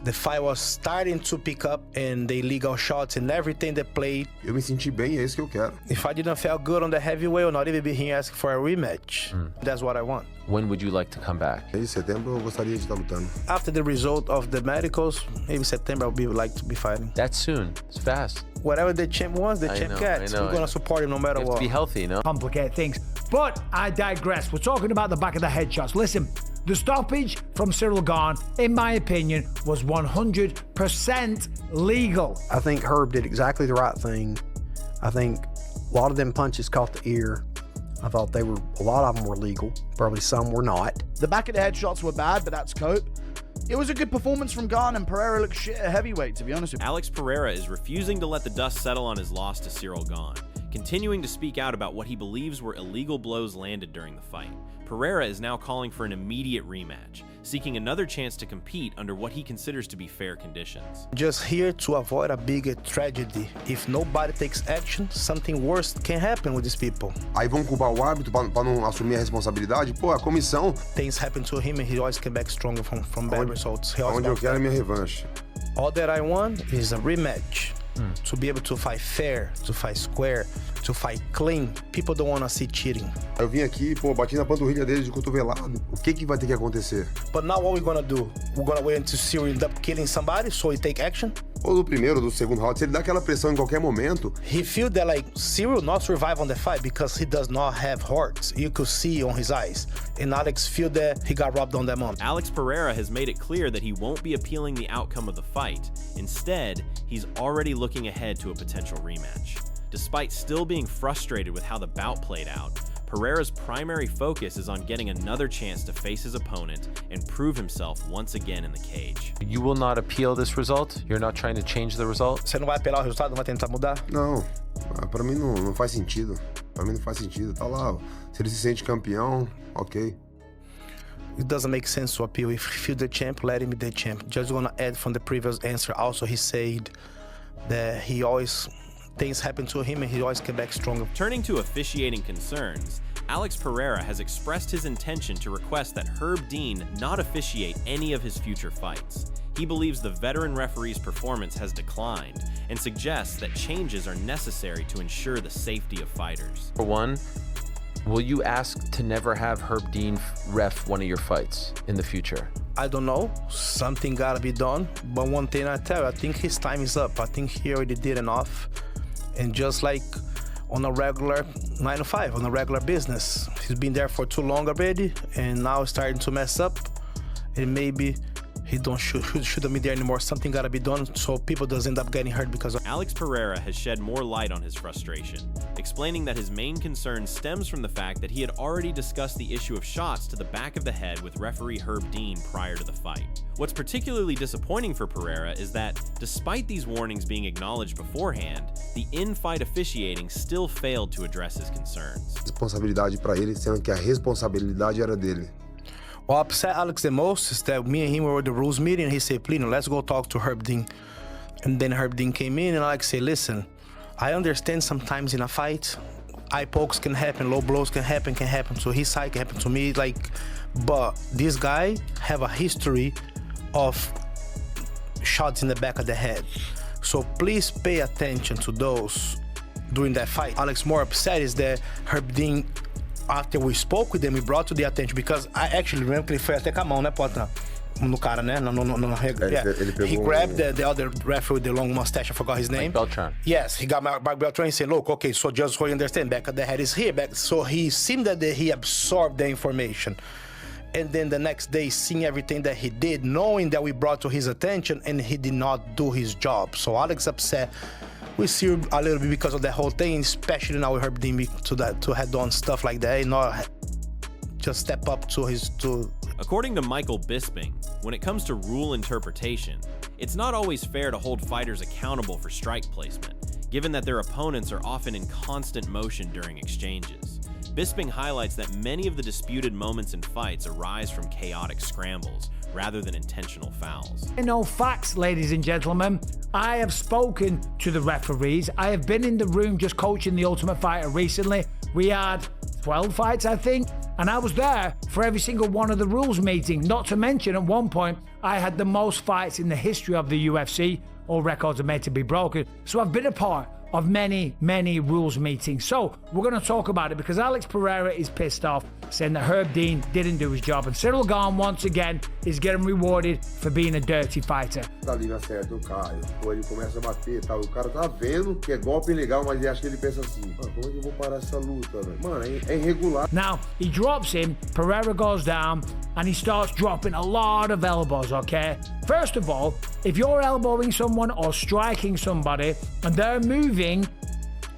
The fight was starting to pick up and the illegal shots and everything they played. Eu me senti bem, é isso que eu quero. If I didn't feel good on the heavyweight, I would not even be here asking for a rematch. That's what I want. When would you like to come back? Desde setembro eu gostaria de estar lutando. After the result of the medicals, maybe September I'll be like to be fighting. That's soon. It's fast. Whatever the champ wants, the champ gets. We're gonna support him no matter what. To be healthy, you know? Complicate things. But I digress. We're talking about the back of the head shots. Listen, the stoppage from Ciryl Gane, in my opinion, was 100% legal. I think Herb did exactly the right thing. I think a lot of them punches caught the ear. I thought a lot of them were legal. Probably some were not. The back of the head shots were bad, but that's cope. It was a good performance from Gane, and Pereira looked shit at heavyweight, to be honest with you. Alex Pereira is refusing to let the dust settle on his loss to Ciryl Gane, continuing to speak out about what he believes were illegal blows landed during the fight. Pereira is now calling for an immediate rematch, seeking another chance to compete under what he considers to be fair conditions. Just here to avoid a bigger tragedy. If nobody takes action, something worse can happen with these people. Aí vão culpar o árbitro pra não assumir a responsabilidade? Pô, a comissão... Things happen to him and he always came back stronger from bad results. Onde eu quero é minha revanche. All that I want is a rematch. To be able to fight fair, to fight square, to fight clean. People don't want to see cheating. Eu vim aqui, pô, bati na panturrilha dele de cotovelado. O que vai ter que acontecer? But now what we're gonna do? We're gonna wait until Ciryl end up killing somebody so he take action? Ou do primeiro ou do segundo round, se ele dá aquela pressão em qualquer momento... He feel that like Ciryl not survive on the fight because he does not have heart. You could see on his eyes. And Alex feel that he got robbed on that moment. Alex Pereira has made it clear that he won't be appealing the outcome of the fight. Instead, he's already looking ahead to a potential rematch. Despite still being frustrated with how the bout played out, Pereira's primary focus is on getting another chance to face his opponent and prove himself once again in the cage. You will not appeal this result? You're not trying to change the result? Você não vai apelar o resultado, não vai tentar mudar? Não, pra mim não faz sentido. Pra mim não faz sentido. Tá lá, se ele se sente campeão, ok. It doesn't make sense to appeal. If he feel the champ, let him be the champ. Just gonna add from the previous answer. Also, he said that things happen to him and he always came back stronger. Turning to officiating concerns, Alex Pereira has expressed his intention to request that Herb Dean not officiate any of his future fights. He believes the veteran referee's performance has declined and suggests that changes are necessary to ensure the safety of fighters. For one, will you ask to never have Herb Dean ref one of your fights in the future? I don't know. Something gotta be done. But one thing I tell you, I think his time is up. I think he already did enough. And just like on a regular 9 to 5, on a regular business, he's been there for too long already, and now it's starting to mess up. And maybe he shouldn't be there anymore. Something gotta be done so people doesn't end up getting hurt because of... Alex Pereira has shed more light on his frustration, explaining that his main concern stems from the fact that he had already discussed the issue of shots to the back of the head with referee Herb Dean prior to the fight. What's particularly disappointing for Pereira is that, despite these warnings being acknowledged beforehand, the in-fight officiating still failed to address his concerns. Responsabilidade pra ele, sendo que a responsabilidade era dele. What upset Alex the most is that me and him were at the rules meeting and he said, please, let's go talk to Herb Dean. And then Herb Dean came in and Alex said, listen, I understand sometimes in a fight, eye pokes can happen, low blows can happen to his side, can happen to me, but this guy have a history of shots in the back of the head. So please pay attention to those during that fight. Alex more upset is that Herb Dean, after we spoke with them, we brought to the attention, because I actually remember que ele foi até com a mão, né, Potan? No cara, né? He grabbed the other referee with the long mustache, I forgot his name. Beltran. Yes, he got Mark Beltran and said, look, okay, so just so you understand, back of the head is here. So he seemed that he absorbed the information. And then the next day, seeing everything that he did, knowing that we brought to his attention, and he did not do his job. So Alex upset. We see a little bit because of that whole thing, especially now with Herb Dean to have done stuff like that, and not just step up to his... According to Michael Bisping, when it comes to rule interpretation, it's not always fair to hold fighters accountable for strike placement, given that their opponents are often in constant motion during exchanges. Bisping highlights that many of the disputed moments in fights arise from chaotic scrambles, rather than intentional fouls. I know facts, ladies and gentlemen. I have spoken to the referees. I have been in the room just coaching the Ultimate Fighter recently. We had 12 fights, I think. And I was there for every single one of the rules meetings. Not to mention, at one point, I had the most fights in the history of the UFC. All records are made to be broken. So I've been a part of many, many rules meetings. So we're going to talk about it because Alex Pereira is pissed off, saying that Herb Dean didn't do his job. And Ciryl Gane, once again, is getting rewarded for being a dirty fighter. Tá ali na certa, o Caio. Pô, ele começa a bater, tá? O cara tá vendo que é golpe legal, mas acho que ele pensa assim, mano, como é que eu vou parar essa luta, velho? Mano, é irregular. Now, he drops him, Pereira goes down, and he starts dropping a lot of elbows, okay? First of all, if you're elbowing someone or striking somebody and they're moving,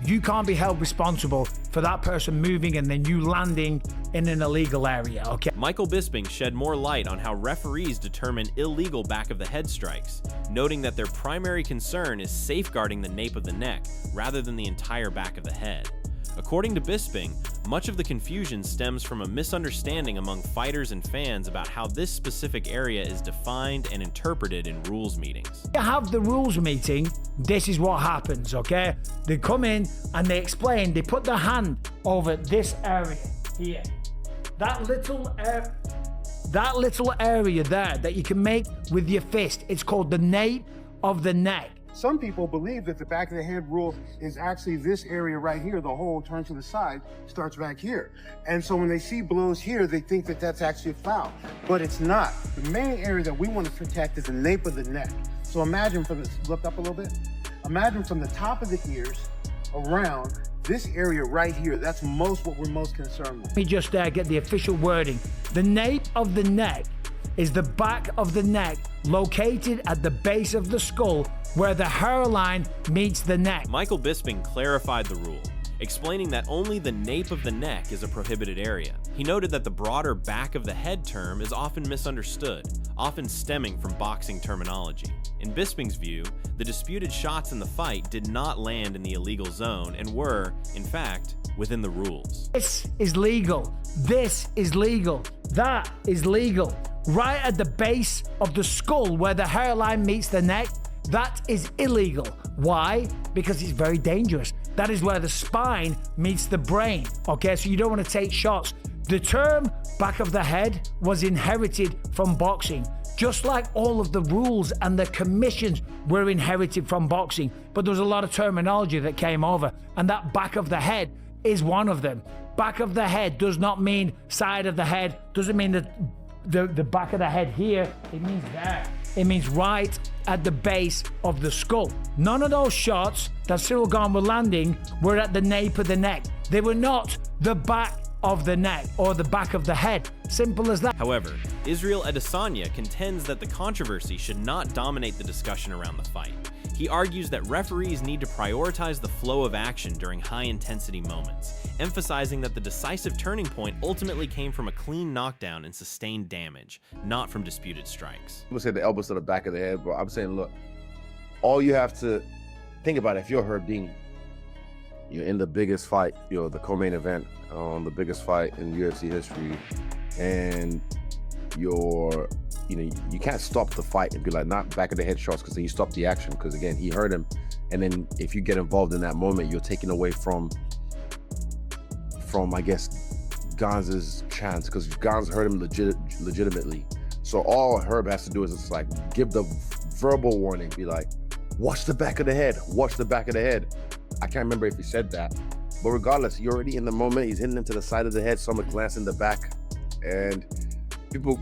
you can't be held responsible for that person moving and then you landing in an illegal area, okay? Michael Bisping shed more light on how referees determine illegal back of the head strikes, noting that their primary concern is safeguarding the nape of the neck rather than the entire back of the head. According to Bisping, much of the confusion stems from a misunderstanding among fighters and fans about how this specific area is defined and interpreted in rules meetings. You have the rules meeting, this is what happens, okay? They come in and they explain, they put their hand over this area here. That little area there that you can make with your fist, it's called the nape of the neck. Some people believe that the back of the head rule is actually this area right here. The hole turns to the side, starts back here. And so when they see blows here, they think that that's actually a foul, but it's not. The main area that we want to protect is the nape of the neck. So imagine from this, look up a little bit. Imagine from the top of the ears around this area right here. That's what we're most concerned with. Let me just get the official wording. The nape of the neck is the back of the neck located at the base of the skull where the hairline meets the neck. Michael Bisping clarified the rule, explaining that only the nape of the neck is a prohibited area. He noted that the broader back of the head term is often misunderstood, often stemming from boxing terminology. In Bisping's view, the disputed shots in the fight did not land in the illegal zone and were, in fact, within the rules. This is legal. This is legal. That is legal. Right at the base of the skull where the hairline meets the neck, that is illegal. Why? Because it's very dangerous. That is where the spine meets the brain. Okay, so you don't want to take shots. The term back of the head was inherited from boxing, just like all of the rules and the commissions were inherited from boxing. But there was a lot of terminology that came over, and that back of the head is one of them. Back of the head does not mean side of the head, doesn't mean the back of the head here, it means there. It means right at the base of the skull. None of those shots that Ciryl Gane were landing were at the nape of the neck. They were not the back of the neck or the back of the head. Simple as that. However, Israel Adesanya contends that the controversy should not dominate the discussion around the fight. He argues that referees need to prioritize the flow of action during high-intensity moments, emphasizing that the decisive turning point ultimately came from a clean knockdown and sustained damage, not from disputed strikes. People say the elbows to the back of the head, but I'm saying, look, all you have to think about, if you're Herb Dean, you're in the biggest fight, the co-main event, the biggest fight in UFC history, and you can't stop the fight and be like, not back of the head shots, because then you stop the action, because again, he hurt him. And then if you get involved in that moment, you're taking away from I guess, Gane's chance, because Gane's hurt him legitimately. So all Herb has to do is just like give the verbal warning, be like, watch the back of the head, watch the back of the head. I can't remember if he said that, but regardless, you're already in the moment. He's hitting him to the side of the head, someone glance in the back, and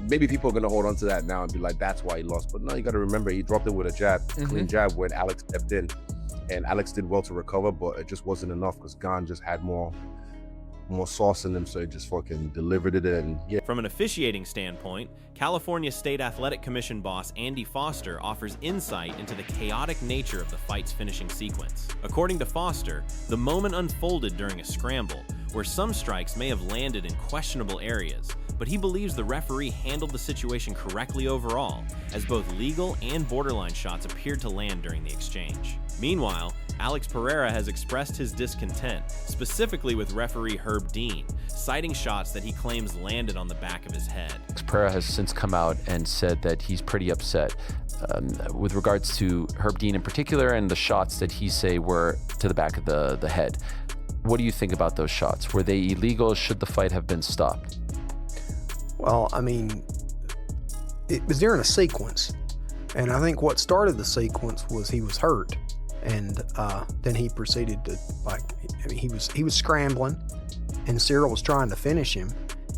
maybe people are gonna hold on to that now and be like, that's why he lost. But no, you gotta remember, he dropped it with a jab, clean jab, when Alex stepped in, and Alex did well to recover, but it just wasn't enough because Gane just had more sauce in him, so he just fucking delivered it. And yeah. From an officiating standpoint, California State Athletic Commission boss Andy Foster offers insight into the chaotic nature of the fight's finishing sequence. According to Foster, the moment unfolded during a scramble, where some strikes may have landed in questionable areas, but he believes the referee handled the situation correctly overall, as both legal and borderline shots appeared to land during the exchange. Meanwhile, Alex Pereira has expressed his discontent, specifically with referee Herb Dean, citing shots that he claims landed on the back of his head. Pereira has since come out and said that he's pretty upset with regards to Herb Dean in particular and the shots that he say were to the back of the head. What do you think about those shots? Were they illegal? Should the fight have been stopped? Well, I mean, it was during a sequence, and I think what started the sequence was he was hurt, and then he proceeded to, like, I mean, he was scrambling, and Ciryl was trying to finish him,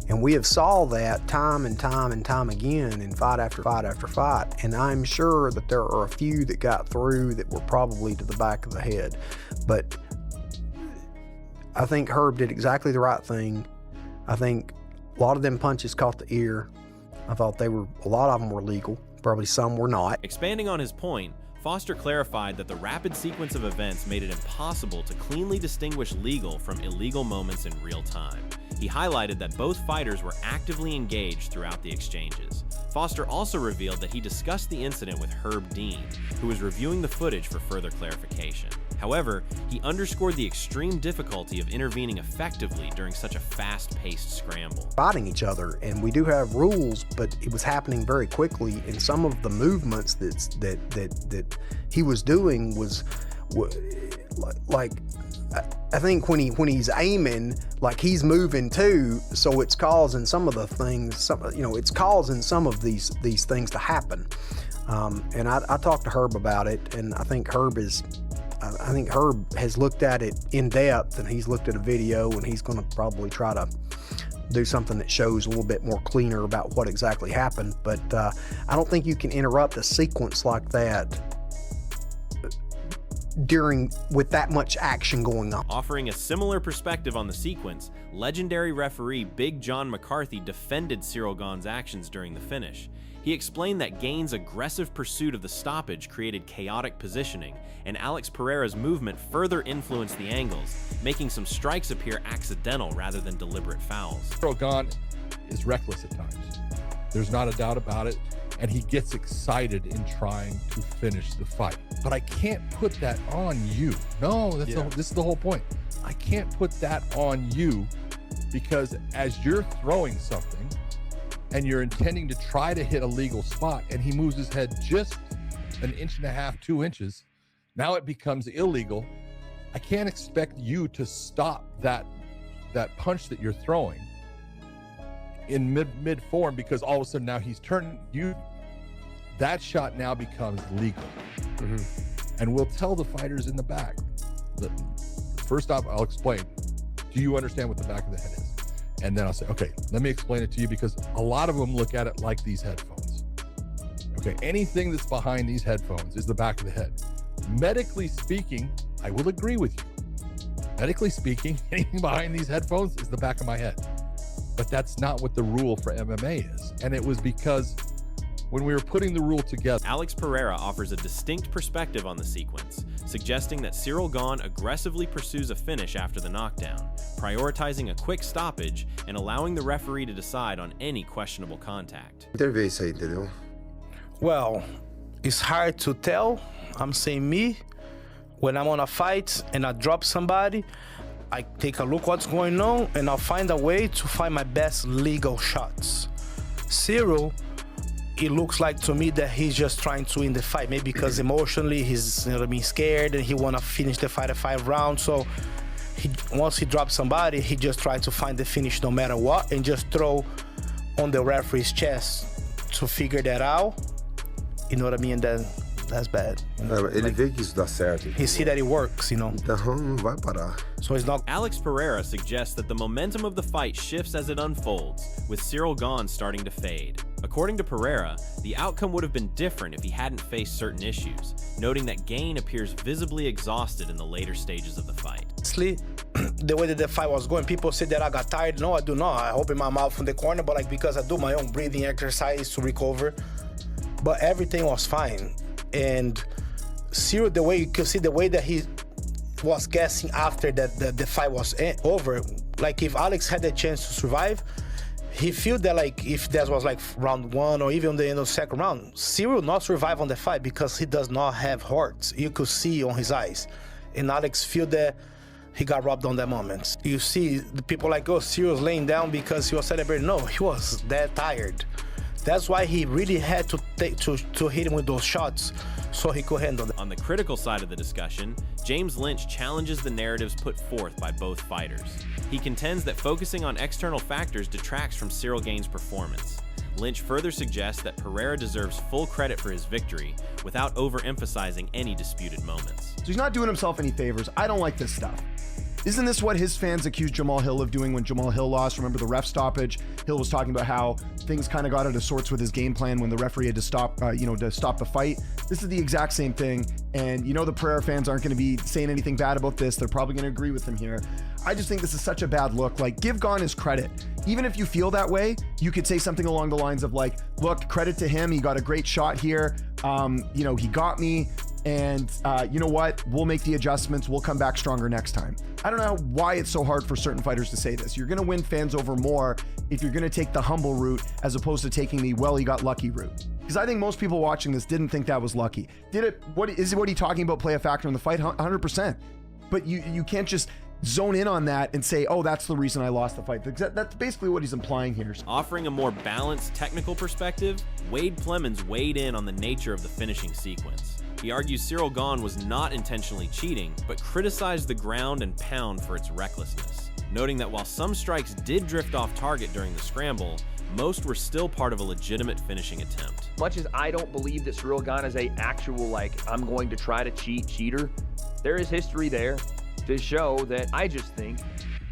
and we have saw that time and time and time again in fight after fight after fight, and I'm sure that there are a few that got through that were probably to the back of the head, but I think Herb did exactly the right thing. I think a lot of them punches caught the ear. I thought a lot of them were legal. Probably some were not. Expanding on his point, Foster clarified that the rapid sequence of events made it impossible to cleanly distinguish legal from illegal moments in real time. He highlighted that both fighters were actively engaged throughout the exchanges. Foster also revealed that he discussed the incident with Herb Dean, who was reviewing the footage for further clarification. However, he underscored the extreme difficulty of intervening effectively during such a fast-paced scramble. Fighting each other, and we do have rules, but it was happening very quickly, and some of the movements that he was doing was like, I think when he's aiming, like, he's moving too, so it's causing some of the things, it's causing some of these things to happen. And I talked to Herb about it, and I think Herb has looked at it in depth, and he's looked at a video, and he's going to probably try to do something that shows a little bit more cleaner about what exactly happened. But I don't think you can interrupt a sequence like that with that much action going on. Offering a similar perspective on the sequence, legendary referee Big John McCarthy defended Ciryl Gane's actions during the finish. He explained that Gane's aggressive pursuit of the stoppage created chaotic positioning, and Alex Pereira's movement further influenced the angles, making some strikes appear accidental rather than deliberate fouls. Ciryl Gane is reckless at times. There's not a doubt about it, and he gets excited in trying to finish the fight. But I can't put that on you. No, this is the whole point. I can't put that on you, because as you're throwing something and you're intending to try to hit a legal spot, and he moves his head just an inch and a half, 2 inches, now it becomes illegal. I can't expect you to stop that punch that you're throwing in mid form, because all of a sudden now he's turning you. That shot now becomes legal. And we'll tell the fighters in the back that, first off, I'll explain, do you understand what the back of the head is? And then I'll say, okay, let me explain it to you, because a lot of them look at it like these headphones. Okay, anything that's behind these headphones is the back of the head. Medically speaking, I will agree with you. Medically speaking, anything behind these headphones is the back of my head. But that's not what the rule for MMA is. And it was because when we were putting the rule together, Alex Pereira offers a distinct perspective on the sequence, suggesting that Ciryl Gane aggressively pursues a finish after the knockdown, prioritizing a quick stoppage and allowing the referee to decide on any questionable contact. Intervê isso aí, entendeu? Well, it's hard to tell. I'm saying me, when I'm on a fight and I drop somebody, I take a look what's going on, and I'll find a way to find my best legal shots. Ciryl, it looks like to me that he's just trying to win the fight, maybe because emotionally he's scared and he want to finish the fight at 5 rounds. So once he drops somebody, he just tries to find the finish no matter what, and just throw on the referee's chest to figure that out. You know what I mean? Then that's bad. Ele vê que isso dá certo. He see that it works, Então não vai parar. So it's not. Alex Pereira suggests that the momentum of the fight shifts as it unfolds, with Ciryl Gane starting to fade. According to Pereira, the outcome would have been different if he hadn't faced certain issues, noting that Gane appears visibly exhausted in the later stages of the fight. Honestly, the way that the fight was going, people said that I got tired. No, I do not. I open my mouth from the corner, but because I do my own breathing exercise to recover. But everything was fine. And Ciryl, the way you could see the way that he was guessing after that the fight was over, like if Alex had the chance to survive, he feel that like if that was like round 1 or even the end of the second round, Ciryl not survive on the fight because he does not have heart. You could see on his eyes. And Alex feel that he got robbed on that moment. You see the people like, oh, Cyryl's laying down because he was celebrating. No, he was that tired. That's why he really had to hit him with those shots so he could handle them. On the critical side of the discussion, James Lynch challenges the narratives put forth by both fighters. He contends that focusing on external factors detracts from Ciryl Gane's performance. Lynch further suggests that Pereira deserves full credit for his victory without overemphasizing any disputed moments. So he's not doing himself any favors. I don't like this stuff. Isn't this what his fans accused Jamal Hill of doing when Jamal Hill lost? Remember the ref stoppage? Hill was talking about how things kind of got out of sorts with his game plan when the referee had to stop, to stop the fight. This is the exact same thing. And the Pereira fans aren't going to be saying anything bad about this. They're probably going to agree with him here. I just think this is such a bad look. Like, give Gane his credit. Even if you feel that way, you could say something along the lines of like, look, credit to him. He got a great shot here. He got me. And you know what? We'll make the adjustments. We'll come back stronger next time. I don't know why it's so hard for certain fighters to say this. You're going to win fans over more if you're going to take the humble route as opposed to taking the, well, he got lucky route. Because I think most people watching this didn't think that was lucky. What he talking about play a factor in the fight? 100%. But you can't just zone in on that and say, oh, that's the reason I lost the fight. That's basically what he's implying here. Offering a more balanced technical perspective, Wade Plemons weighed in on the nature of the finishing sequence. He argues Ciryl Gane was not intentionally cheating, but criticized the ground and pound for its recklessness, noting that while some strikes did drift off target during the scramble, most were still part of a legitimate finishing attempt. Much as I don't believe that Ciryl Gane is a actual, I'm going to try to cheater, there is history there to show that I just think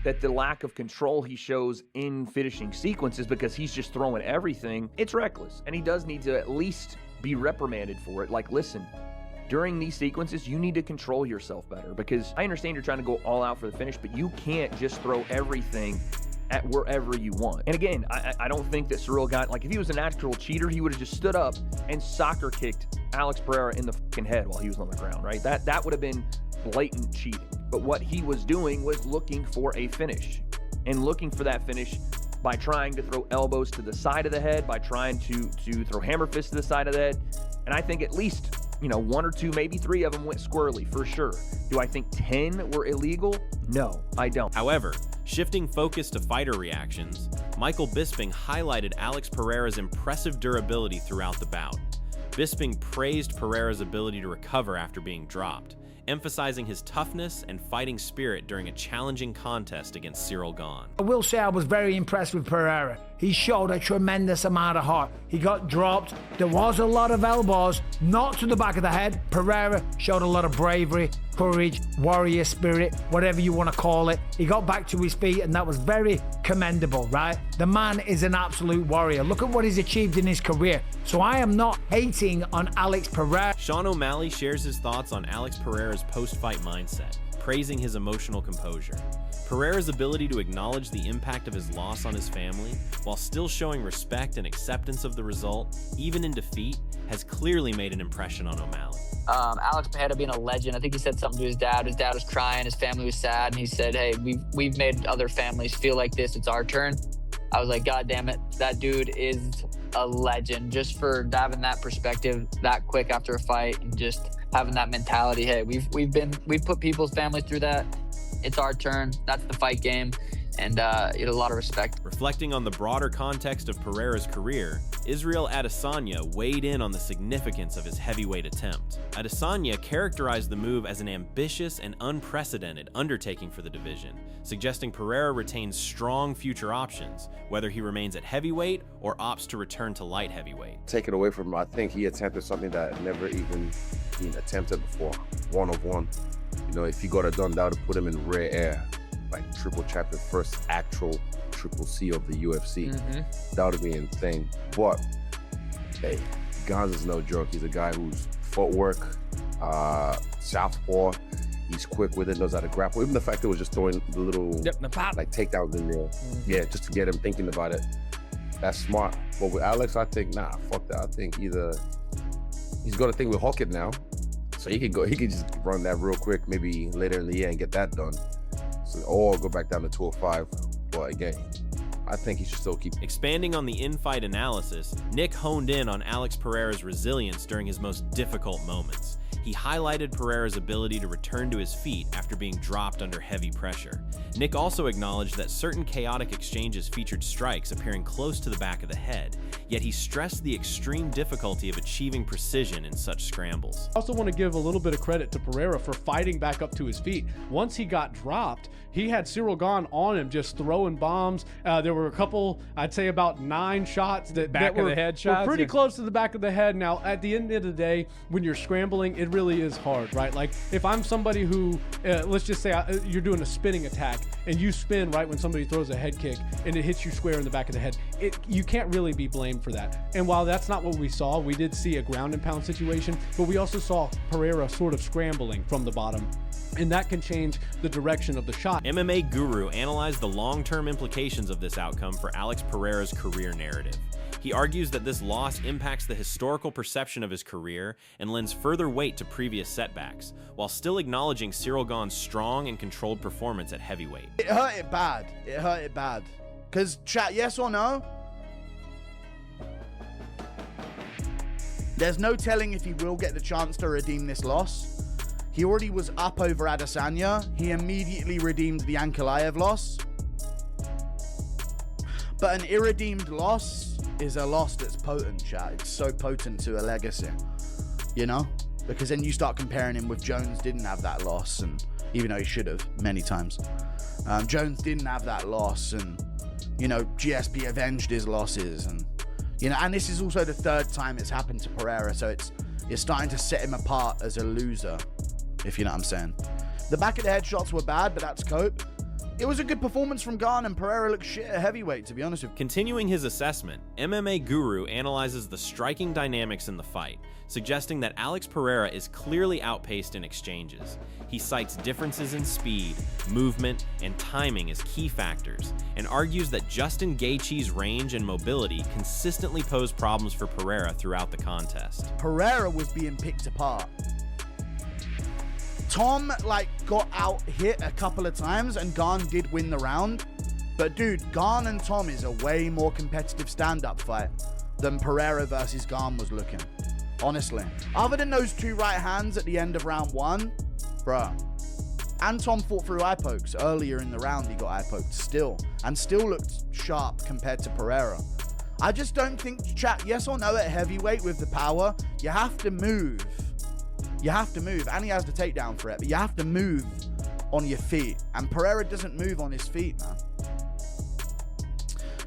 that the lack of control he shows in finishing sequences, because he's just throwing everything, it's reckless. And he does need to at least be reprimanded for it. Like, listen, during these sequences, you need to control yourself better, because I understand you're trying to go all out for the finish, but you can't just throw everything at wherever you want. And again, I don't think that Ciryl Gane, if he was an actual cheater, he would have just stood up and soccer kicked Alex Pereira in the fucking head while he was on the ground, right? That would have been blatant cheating. But what he was doing was looking for a finish, and looking for that finish by trying to throw elbows to the side of the head, by trying to throw hammer fists to the side of the head. And I think at least, one or two, maybe three of them went squirrely, for sure. Do I think 10 were illegal? No, I don't. However, shifting focus to fighter reactions, Michael Bisping highlighted Alex Pereira's impressive durability throughout the bout. Bisping praised Pereira's ability to recover after being dropped, emphasizing his toughness and fighting spirit during a challenging contest against Ciryl Gane. I will say I was very impressed with Pereira. He showed a tremendous amount of heart. He got dropped. There was a lot of elbows, not to the back of the head. Pereira showed a lot of bravery, courage, warrior spirit, whatever you want to call it. He got back to his feet, and that was very commendable, right? The man is an absolute warrior. Look at what he's achieved in his career. So I am not hating on Alex Pereira. Sean O'Malley shares his thoughts on Alex Pereira's post-fight mindset, praising his emotional composure. Pereira's ability to acknowledge the impact of his loss on his family, while still showing respect and acceptance of the result, even in defeat, has clearly made an impression on O'Malley. Alex Pereira being a legend, I think he said something to his dad. His dad was crying, his family was sad, and he said, hey, we've made other families feel like this, it's our turn. I was like, God damn it, that dude is a legend. Just for having that perspective that quick after a fight, and just having that mentality, hey, we've put people's families through that. It's our turn. That's the fight game. And a lot of respect. Reflecting on the broader context of Pereira's career, Israel Adesanya weighed in on the significance of his heavyweight attempt. Adesanya characterized the move as an ambitious and unprecedented undertaking for the division, suggesting Pereira retains strong future options, whether he remains at heavyweight or opts to return to light heavyweight. Take it away from him, I think he attempted something that had never even been attempted before, one-of-one. If he got it done, that would have put him in rare air. Like triple champion, first actual triple C of the UFC. That would be insane. But hey, Gane is no joke. He's a guy who's footwork, southpaw. He's quick with it, knows how to grapple. Even the fact that it was just throwing the little takedowns in there, yeah, just to get him thinking about it. That's smart. But with Alex, I think fuck that. I think either he's got a thing with Hockett now, so he could just run that real quick, maybe later in the year and get that done. Or go back down to 205. But again, I think he should still keep. Expanding on the in-fight analysis, Nick honed in on Alex Pereira's resilience during his most difficult moments. He highlighted Pereira's ability to return to his feet after being dropped under heavy pressure. Nick also acknowledged that certain chaotic exchanges featured strikes appearing close to the back of the head, yet he stressed the extreme difficulty of achieving precision in such scrambles. I also want to give a little bit of credit to Pereira for fighting back up to his feet. Once he got dropped, he had Ciryl Gane on him, just throwing bombs. There were a couple, I'd say about 9 shots that Back of the head shots, were pretty yeah. close to the back of the head. Now, at the end of the day, when you're scrambling, it really is hard, right? Like if I'm somebody who, let's just say you're doing a spinning attack and you spin right when somebody throws a head kick and it hits you square in the back of the head, you can't really be blamed for that. And while that's not what we saw, we did see a ground and pound situation, but we also saw Pereira sort of scrambling from the bottom, and that can change the direction of the shot. MMA Guru analyzed the long-term implications of this outcome for Alex Pereira's career narrative. He argues that this loss impacts the historical perception of his career and lends further weight to previous setbacks, while still acknowledging Ciryl Gane's strong and controlled performance at heavyweight. It hurt it bad. It hurt it bad. Because, chat, yes or no? There's no telling if he will get the chance to redeem this loss. He already was up over Adesanya. He immediately redeemed the Ankalaev loss. But an irredeemed loss is a loss that's potent, chat. It's so potent to a legacy, you know? Because then you start comparing him with Jones. Didn't have that loss, and even though he should have many times. Jones didn't have that loss, and, you know, GSP avenged his losses, and, you know, and this is also the 3rd time it's happened to Pereira, so it's starting to set him apart as a loser, if you know what I'm saying. The back of the head shots were bad, but that's cope. It was a good performance from Gane, and Pereira looked shit at heavyweight, to be honest with you. Continuing his assessment, MMA Guru analyzes the striking dynamics in the fight, suggesting that Alex Pereira is clearly outpaced in exchanges. He cites differences in speed, movement, and timing as key factors, and argues that Justin Gaethje's range and mobility consistently pose problems for Pereira throughout the contest. Pereira was being picked apart. Tom, like, got out hit a couple of times, and Gane did win the round. But, dude, Gane and Tom is a way more competitive stand-up fight than Pereira versus Gane was looking. Honestly. Other than those 2 right hands at the end of round 1, bruh. And Tom fought through eye pokes. Earlier in the round, he got eye poked still. And still looked sharp compared to Pereira. I just don't think, chat, yes or no at heavyweight with the power, you have to move. You have to move, and he has the takedown threat, but you have to move on your feet, and Pereira doesn't move on his feet, man.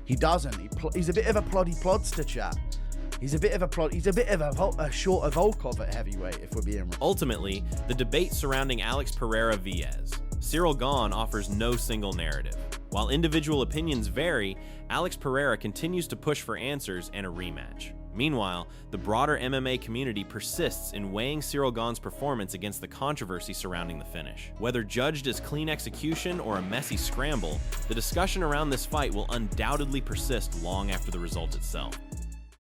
He doesn't. He's a bit of a ploddy plodster, chat. He's a bit of a shorter Volkov at heavyweight, if we're being real. Ultimately, the debate surrounding Alex Pereira-Viez. Ciryl Gane offers no single narrative. While individual opinions vary, Alex Pereira continues to push for answers and a rematch. Meanwhile, the broader MMA community persists in weighing Ciryl Gane's performance against the controversy surrounding the finish. Whether judged as clean execution or a messy scramble, the discussion around this fight will undoubtedly persist long after the result itself.